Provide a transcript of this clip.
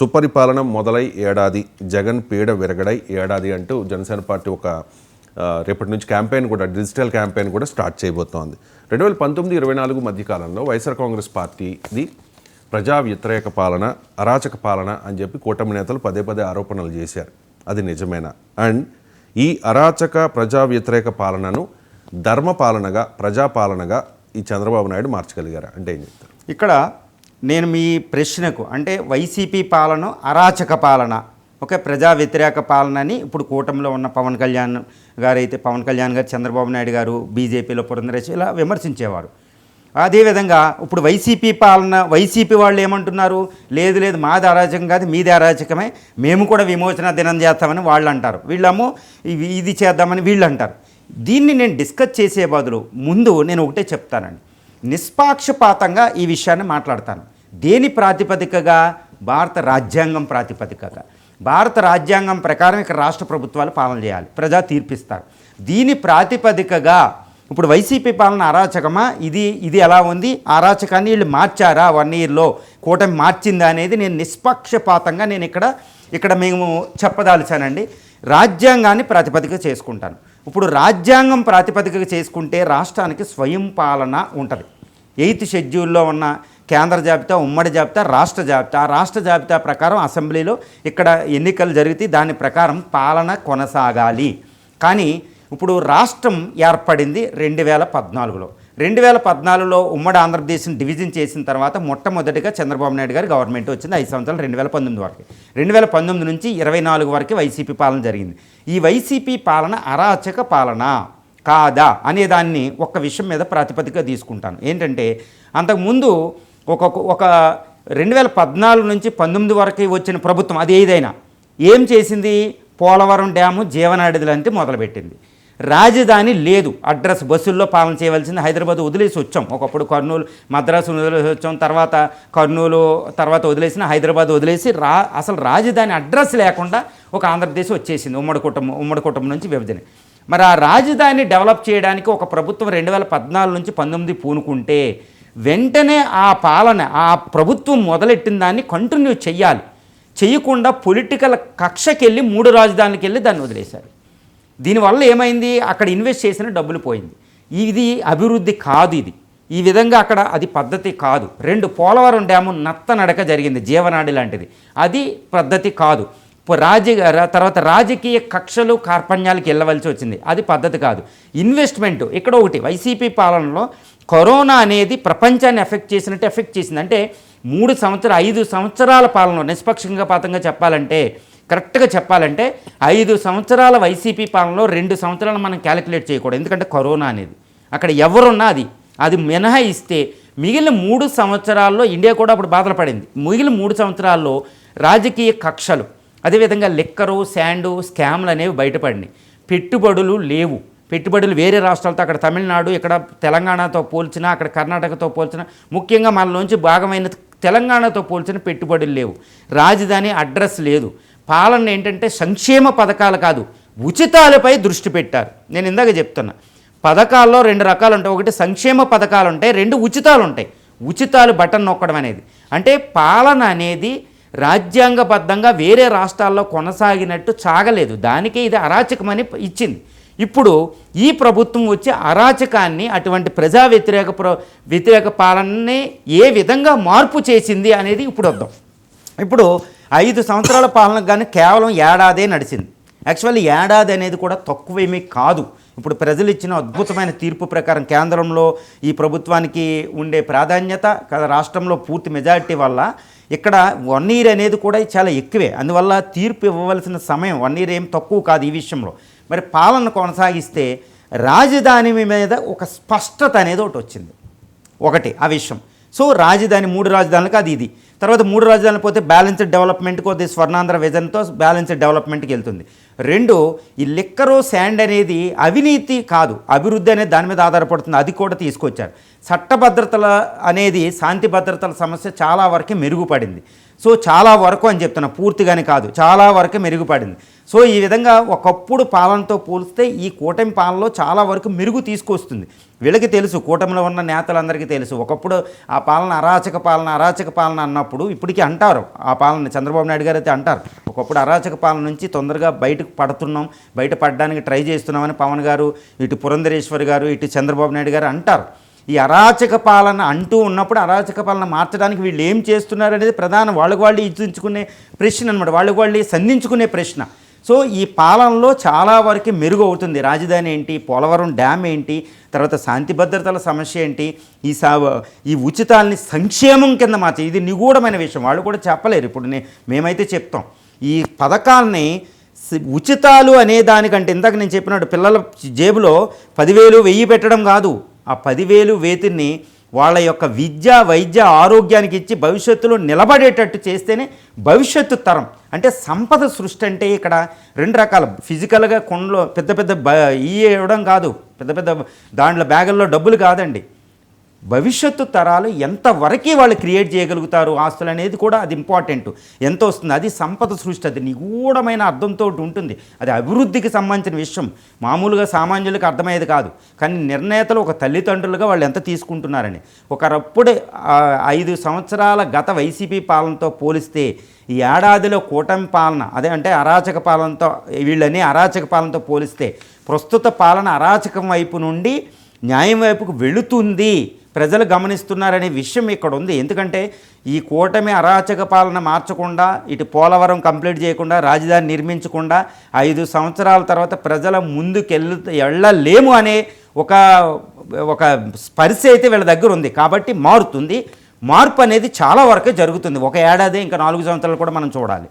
సుపరిపాలన మొదలై ఏడాది, జగన్ పీడ విరగడై ఏడాది అంటూ జనసేన పార్టీ ఒక రేపటి నుంచి క్యాంపెయిన్ కూడా, డిజిటల్ క్యాంపెయిన్ కూడా స్టార్ట్ చేయబోతోంది. 2019-24 మధ్యకాలంలో వైఎస్ఆర్ కాంగ్రెస్ పార్టీది ప్రజా వ్యతిరేక పాలన, అరాచక పాలన అని చెప్పి కూటమి నేతలు పదే పదే ఆరోపణలు చేశారు. అది నిజమేనా? అండ్ ఈ అరాచక ప్రజా వ్యతిరేక పాలనను ధర్మపాలనగా, ప్రజాపాలనగా ఈ చంద్రబాబు నాయుడు మార్చగలిగారా అంటే ఏం చెప్తారు? ఇక్కడ నేను మీ ప్రశ్నకు అంటే వైసీపీ పాలన అరాచక పాలన, ఒక ప్రజా వ్యతిరేక పాలనని ఇప్పుడు కూటమిలో ఉన్న పవన్ కళ్యాణ్ గారు, చంద్రబాబు నాయుడు గారు, బీజేపీలో పురంధరేశ్వరి ఇలా విమర్శించేవారు. అదేవిధంగా ఇప్పుడు వైసీపీ పాలన, వైసీపీ వాళ్ళు ఏమంటున్నారు, లేదు లేదు మాది అరాచకం కాదు, మీది అరాచకమే, మేము కూడా విమోచన దినం చేస్తామని వాళ్ళు అంటారు, వీళ్ళేమో ఇది చేద్దామని వీళ్ళు అంటారు. దీన్ని నేను డిస్కస్ చేసే బదులు ముందు నేను ఒకటే చెప్తానండి, నిష్పాక్షపాతంగా ఈ విషయాన్ని మాట్లాడతాను. దేని ప్రాతిపదికగా? భారత రాజ్యాంగం ప్రాతిపదికగా. భారత రాజ్యాంగం ప్రకారం ఇక్కడ రాష్ట్ర ప్రభుత్వాలు పాలన చేయాలి, ప్రజా తీర్పిస్తారు. దీని ప్రాతిపదికగా ఇప్పుడు వైసీపీ పాలన అరాచకమా, ఇది ఎలా ఉంది, అరాచకాన్ని వీళ్ళు మార్చారా 1 yearలో, కూటమి మార్చిందా అనేది నేను నిష్పక్షపాతంగా నేను ఇక్కడ మేము చెప్పదాల్చానండి. రాజ్యాంగాన్ని ప్రాతిపదిక చేసుకుంటాను. ఇప్పుడు రాజ్యాంగం ప్రాతిపదికగా చేసుకుంటే రాష్ట్రానికి స్వయం పాలన ఉంటుంది. 8th షెడ్యూల్లో ఉన్న కేంద్ర జాబితా, ఉమ్మడి జాబితా, రాష్ట్ర జాబితా ప్రకారం అసెంబ్లీలో ఇక్కడ ఎన్నికలు జరిగితే దాని ప్రకారం పాలన కొనసాగాలి. కానీ ఇప్పుడు రాష్ట్రం ఏర్పడింది 2014లో. 2014లో ఉమ్మడి ఆంధ్రప్రదేశ్ని డివిజన్ చేసిన తర్వాత మొట్టమొదటిగా చంద్రబాబు నాయుడు గారి గవర్నమెంట్ వచ్చింది. 5 సంవత్సరాలు 2019 వరకు. 2019 నుంచి 24 వరకు వైసీపీ పాలన జరిగింది. ఈ వైసీపీ పాలన అరాచక పాలన కాదా అనే దాన్ని ఒక విషయం మీద ప్రాతిపదికగా తీసుకుంటాను. ఏంటంటే అంతకుముందు ఒక 2014 నుంచి 19 వరకు వచ్చిన ప్రభుత్వం అది ఏదైనా ఏం చేసింది? పోలవరం డ్యాము, జీవనాడి లాంటి మొదలుపెట్టింది. రాజధాని లేదు, అడ్రస్ బస్సుల్లో పాలన చేయవలసింది. హైదరాబాద్ వదిలేసి వచ్చాం, ఒకప్పుడు కర్నూలు, మద్రాసు వదిలేసి వచ్చాం, తర్వాత కర్నూలు, తర్వాత వదిలేసిన హైదరాబాద్ వదిలేసి అసలు రాజధాని అడ్రస్ లేకుండా ఒక ఆంధ్రప్రదేశ్ వచ్చేసింది ఉమ్మడి కుటుంబం నుంచి విభజన. మరి ఆ రాజధాని డెవలప్ చేయడానికి ఒక ప్రభుత్వం 2014 నుంచి 19 పూనుకుంటే వెంటనే ఆ పాలన, ఆ ప్రభుత్వం మొదలెట్టిన దాన్ని కంటిన్యూ చెయ్యాలి. చేయకుండా పొలిటికల్ కక్షకెళ్ళి 3 రాజధానులకు వెళ్ళి దాన్ని వదిలేశారు. దీనివల్ల ఏమైంది? అక్కడ ఇన్వెస్ట్ చేసిన డబ్బులు పోయింది. ఇది అభివృద్ధి కాదు. ఈ విధంగా అక్కడ అది పద్ధతి కాదు. 2 పోలవరం డ్యాము నత్తనడక జరిగింది, జీవనాడి లాంటిది, అది పద్ధతి కాదు. తర్వాత రాజకీయ కక్షలు, కార్పణ్యాలకు వెళ్ళవలసి వచ్చింది, అది పద్ధతి కాదు. ఇన్వెస్ట్మెంట్ ఇక్కడ ఒకటి. వైసీపీ పాలనలో కరోనా అనేది ప్రపంచాన్ని ఎఫెక్ట్ చేసింది. అంటే 5 సంవత్సరాల పాలన, నిష్పక్షపాతంగా చెప్పాలంటే, కరెక్ట్గా చెప్పాలంటే 5 సంవత్సరాల వైసీపీ పాలనలో 2 సంవత్సరాలు మనం క్యాలిక్యులేట్ చేయకూడదు. ఎందుకంటే కరోనా అనేది అక్కడ ఎవరున్నా అది మినహాయిస్తే మిగిలిన 3 సంవత్సరాల్లో ఇండియా కూడా అప్పుడు బాధలు పడింది. మిగిలిన 3 సంవత్సరాల్లో రాజకీయ కక్షలు, అదేవిధంగా లిక్కరు, శాండు, స్కామ్లు అనేవి బయటపడినాయి. పెట్టుబడులు లేవు. పెట్టుబడులు వేరే రాష్ట్రాలతో, అక్కడ తమిళనాడు, ఇక్కడ తెలంగాణతో పోల్చినా, అక్కడ కర్ణాటకతో పోల్చినా, ముఖ్యంగా మనలోంచి భాగమైన తెలంగాణతో పోల్చిన పెట్టుబడులు లేవు. రాజధాని అడ్రస్ లేదు. పాలన ఏంటంటే సంక్షేమ పథకాలు కాదు, ఉచితాలపై దృష్టి పెట్టారు. నేను ఇందాక చెప్తున్నా, పథకాల్లో 2 రకాలు ఉంటాయి. ఒకటి సంక్షేమ పథకాలు ఉంటాయి, 2 ఉచితాలు ఉంటాయి. ఉచితాలు బటన్ నొక్కడం అనేది అంటే పాలన అనేది రాజ్యాంగబద్ధంగా వేరే రాష్ట్రాల్లో కొనసాగినట్టు సాగలేదు. దానికే ఇది అరాచకమని ఇచ్చింది. ఇప్పుడు ఈ ప్రభుత్వం వచ్చి అరాచకాన్ని, అటువంటి ప్రజా వ్యతిరేక పాలనని ఏ విధంగా మార్పు చేసింది అనేది ఇప్పుడు వద్దాం. ఇప్పుడు 5 సంవత్సరాల పాలనకు కానీ కేవలం ఏడాదే నడిచింది. యాక్చువల్లీ ఏడాది అనేది కూడా తక్కువేమీ కాదు. ఇప్పుడు ప్రజలు ఇచ్చిన అద్భుతమైన తీర్పు ప్రకారం కేంద్రంలో ఈ ప్రభుత్వానికి ఉండే ప్రాధాన్యత, రాష్ట్రంలో పూర్తి మెజారిటీ వల్ల ఇక్కడ 1 year అనేది కూడా చాలా ఎక్కువే. అందువల్ల తీర్పు ఇవ్వవలసిన సమయం 1 year ఏం తక్కువ కాదు ఈ విషయంలో. మరి పాలన కొనసాగిస్తే రాజధాని మీద ఒక స్పష్టత అనేది ఒకటి వచ్చింది. ఒకటి ఆ విషయం. సో రాజధాని 3 రాజధానులకు ఇది. తర్వాత 3 రాజధానులు పోతే బ్యాలెన్స్డ్ డెవలప్మెంట్కి కొద్ది స్వర్ణాంధ్ర విజన్తో బ్యాలెన్స్డ్ డెవలప్మెంట్కి వెళ్తుంది. 2 ఈ లిక్కరు, శాండ్ అనేది అవినీతి కాదు, అభివృద్ధి అనేది దాని మీద ఆధారపడుతుంది, అది కూడా తీసుకొచ్చారు. చట్టభద్రతల అనేది, శాంతి భద్రతల సమస్య చాలా వరకు మెరుగుపడింది. సో చాలా వరకు అని చెప్తున్నా, పూర్తిగానే కాదు, చాలా వరకు మెరుగుపడింది. సో ఈ విధంగా ఒకప్పుడు పాలనతో పోలిస్తే ఈ కూటమి పాలనలో చాలా వరకు మెరుగు తీసుకొస్తుంది. వీళ్ళకి తెలుసు, కూటమిలో ఉన్న నేతలందరికీ తెలుసు, ఒకప్పుడు ఆ పాలన అరాచక పాలన అన్నప్పుడు ఇప్పటికీ అంటారు, ఆ పాలన చంద్రబాబు నాయుడు గారు అయితే అంటారు, ఒకప్పుడు అరాచక పాలన నుంచి తొందరగా బయట పడడానికి ట్రై చేస్తున్నామని పవన్ గారు, ఇటు పురంధరేశ్వరి గారు, ఇటు చంద్రబాబు నాయుడు గారు అంటారు. ఈ అరాచక పాలన అంటూ ఉన్నప్పుడు అరాచక పాలన మార్చడానికి వీళ్ళు ఏం చేస్తున్నారు అనేది ప్రధాన వాళ్ళకు వాళ్ళు ఇచ్చించుకునే ప్రశ్న అనమాట, వాళ్ళకు వాళ్ళు సంధించుకునే ప్రశ్న. సో ఈ పాలనలో చాలా వరకు మెరుగు అవుతుంది. రాజధాని ఏంటి, పోలవరం డ్యామ్ ఏంటి, తర్వాత శాంతి భద్రతల సమస్య ఏంటి, ఈ ఉచితాలని సంక్షేమం కింద మార్చి, ఇది నిగూఢమైన విషయం, వాళ్ళు కూడా చెప్పలేరు. ఇప్పుడు మేమైతే చెప్తాం, ఈ పథకాలని ఉచితాలు అనే దానికంటే ఇందాక నేను చెప్పినట్టు పిల్లల జేబులో 10,000 1000 పెట్టడం కాదు, ఆ 10,000 వేతిని వాళ్ళ యొక్క విద్య, వైద్య, ఆరోగ్యానికి ఇచ్చి భవిష్యత్తులో నిలబడేటట్టు చేస్తేనే భవిష్యత్తు తరం. అంటే సంపద సృష్టి అంటే ఇక్కడ 2 రకాల, ఫిజికల్గా కొండలో పెద్ద ఇవ్వడం కాదు, పెద్ద దాంట్లో బ్యాగుల్లో డబ్బులు కాదండి, భవిష్యత్తు తరాలు ఎంతవరకు వాళ్ళు క్రియేట్ చేయగలుగుతారు ఆస్తులు అనేది కూడా అది ఇంపార్టెంట్. ఎంత వస్తుంది, అది సంపద సృష్టి, అది నిగూఢమైన అర్థంతో ఉంటుంది, అది అభివృద్ధికి సంబంధించిన విషయం, మామూలుగా సామాన్యులకు అర్థమయ్యేది కాదు. కానీ నిర్ణేతలు ఒక తల్లిదండ్రులుగా వాళ్ళు ఎంత తీసుకుంటున్నారని, ఒకరప్పుడే 5 సంవత్సరాల గత వైసీపీ పాలనతో పోలిస్తే ఈ ఏడాదిలో కూటమి పాలన, అదే అంటే అరాచక పాలనతో, వీళ్ళని అరాచక పాలనతో పోలిస్తే ప్రస్తుత పాలన అరాచకం వైపు నుండి న్యాయం వైపుకు వెళుతుంది, ప్రజలు గమనిస్తున్నారనే విషయం ఇక్కడ ఉంది. ఎందుకంటే ఈ కూటమి అరాచక పాలన మార్చకుండా, ఇటు పోలవరం కంప్లీట్ చేయకుండా, రాజధాని నిర్మించకుండా 5 సంవత్సరాల తర్వాత ప్రజల వెళ్ళలేము అనే ఒక స్పర్శ అయితే వీళ్ళ దగ్గర ఉంది. కాబట్టి మారుతుంది, మార్పు అనేది చాలా వరకే జరుగుతుంది. ఒక ఏడాది ఇంకా 4 సంవత్సరాలు కూడా మనం చూడాలి.